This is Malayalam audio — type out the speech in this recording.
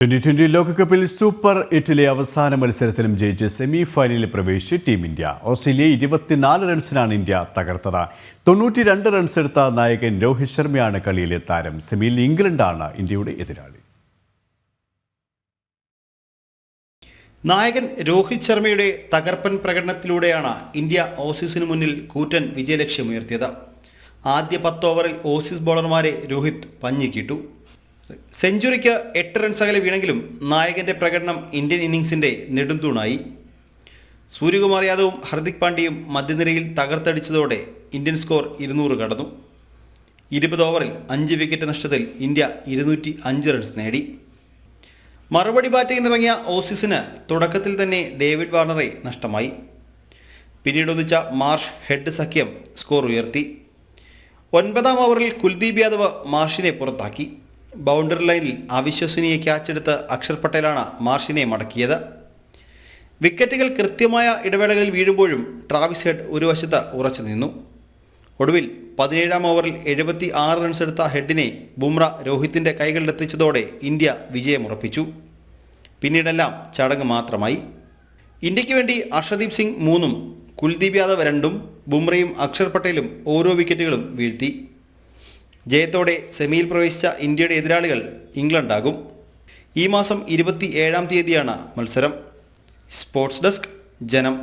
2020 ലോകകപ്പിൽ സൂപ്പർ 8 അവസാന മത്സരത്തിലും ജയിച്ച് സെമി ഫൈനലിൽ പ്രവേശിച്ച് ടീം ഇന്ത്യ. ഓസ്ട്രേലിയയെ 24 റൺസിനാണ് ഇന്ത്യ തകർത്തത്. 92 റൺസ് എടുത്ത നായകൻ രോഹിത് ശർമ്മയാണ് കളിയിലെ താരം. സെമിയിൽ ഇംഗ്ലണ്ടാണ് ഇന്ത്യയുടെ എതിരാളി. നായകൻ രോഹിത് ശർമ്മയുടെ തകർപ്പൻ പ്രകടനത്തിലൂടെയാണ് ഇന്ത്യ ഓസീസിന് മുന്നിൽ കൂറ്റൻ വിജയലക്ഷ്യമുയർത്തിയത്. ആദ്യ 10 ഓവറിൽ ഓസീസ് ബോളർമാരെ രോഹിത് പഞ്ഞിക്കിട്ടു. സെഞ്ചുറിക്ക് 8 റൺസ് അകലെ വീണെങ്കിലും നായകൻ്റെ പ്രകടനം ഇന്ത്യൻ ഇന്നിംഗ്സിൻ്റെ നെടുംതൂണായി. സൂര്യകുമാർ യാദവും ഹർദിക് പാണ്ഡ്യയും മധ്യനിരയിൽ തകർത്തടിച്ചതോടെ ഇന്ത്യൻ സ്കോർ 200 കടന്നു. 20 ഓവറിൽ 5 വിക്കറ്റ് നഷ്ടത്തിൽ ഇന്ത്യ 205 റൺസ് നേടി. മറുപടി ബാറ്റിങ്ങിനിറങ്ങിയ ഓസീസിന് തുടക്കത്തിൽ തന്നെ ഡേവിഡ് വാർണറെ നഷ്ടമായി. പിന്നീട് ഒന്നിച്ച മാർഷ് ഹെഡ് സഖ്യം സ്കോർ ഉയർത്തി. 9-ാം ഓവറിൽ കുൽദീപ് യാദവ് മാർഷിനെ പുറത്താക്കി. ബൗണ്ടറി ലൈനിൽ അവിശ്വസനീയ ക്യാച്ചെടുത്ത് അക്ഷർ പട്ടേലാണ് മാർഷിനെ മടക്കിയത്. വിക്കറ്റുകൾ കൃത്യമായ ഇടവേളകളിൽ വീഴുമ്പോഴും ട്രാവിസ് ഹെഡ് ഒരു വശത്ത് ഉറച്ചു നിന്നു. ഒടുവിൽ 17-ാം ഓവറിൽ 76 റൺസ് എടുത്ത ഹെഡിനെ ബുംറ രോഹിത്തിൻ്റെ കൈകളിലെത്തിച്ചതോടെ ഇന്ത്യ വിജയമുറപ്പിച്ചു. പിന്നീടെല്ലാം ചടങ്ങ് മാത്രമായി. ഇന്ത്യക്ക് വേണ്ടി അർഷദീപ് സിംഗ് 3-ഉം കുൽദീപ് യാദവ് 2-ഉം ബുംറയും അക്ഷർ പട്ടേലും ഓരോ വിക്കറ്റുകളും വീഴ്ത്തി. ജയത്തോടെ സെമിയിൽ പ്രവേശിച്ച ഇന്ത്യയുടെ എതിരാളികൾ ഇംഗ്ലണ്ടാകും. ഈ മാസം 27-ാം തീയതിയാണ് മത്സരം. സ്പോർട്സ് ഡെസ്ക്, ജനം.